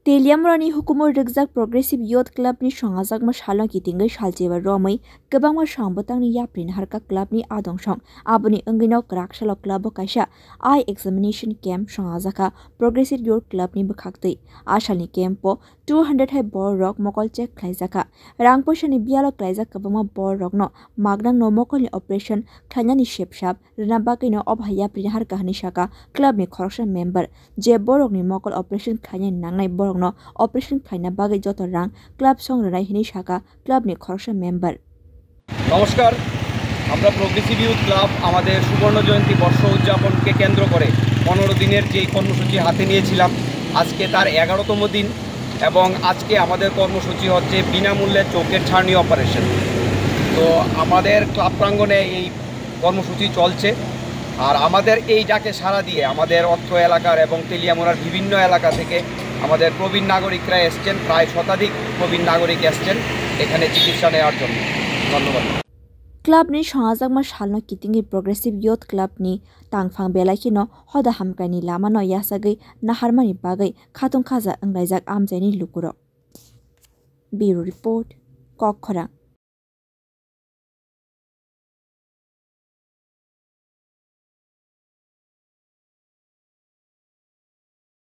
Teliamrani hukumar rizak Progressive Youth Club ni shangazak mashalong kitingai shaljeba romai kebang masang batang ni yaprin harka club ni adong shong abuni engginau krakshalo club kaisha eye examination camp shangazaka Progressive Youth Club ni bekhakti ashali campo 200 hai bor rock mokol check khlaizaka rangpo shani bialo klaizak kebang bor rock no magnang no mokol ni operation khanya ni shepshap rinabaki no obhaya prin harka hani shaka club ni khorksha member je borok ni mokol operation khanya nangnai no operation খাইনা বাগে যত রাং club Sangrai হিনি শাখা club নি খরসা member নমস্কার আমরা progressive youth club আমাদের সুবর্ণ জয়ন্তী বর্ষ উদযাপনকে কেন্দ্র করে 15 দিনের যে কর্মসূচি হাতে নিয়েছিলাম আজকে তার 11তম দিন এবং আজকে আমাদের কর্মসূচি হচ্ছে বিনামূল্যে চোখের ছানি অপারেশন তো আমাদের ক্লাব প্রাঙ্গণে এই কর্মসূচি চলছে আর আমাদের এই ডাকে সাড়া দিয়ে আমাদের অত্র এলাকার এবং তেলিয়ামুড়ার বিভিন্ন এলাকা থেকে আমাদের প্রবীণ নাগরিকরা এসেছেন প্রায় শতাধিক প্রবীণ নাগরিক এসেছেন এখানে চিকিৎসা নেওয়ার জন্য ধন্যবাদ ক্লাব নি সমাজমা শালনো কিতিংগি প্রগ্রেসিভ ইয়ুথ ক্লাব নি তাংফাং বেলাইখিনো হদা হামকানি লামানো ইয়াসাগৈ নাহারমানি বাগৈ খাতুং খাজা अंगलाइजाक आमजाइनि लुकुरो ब्यूरो रिपोर्ट कखरा।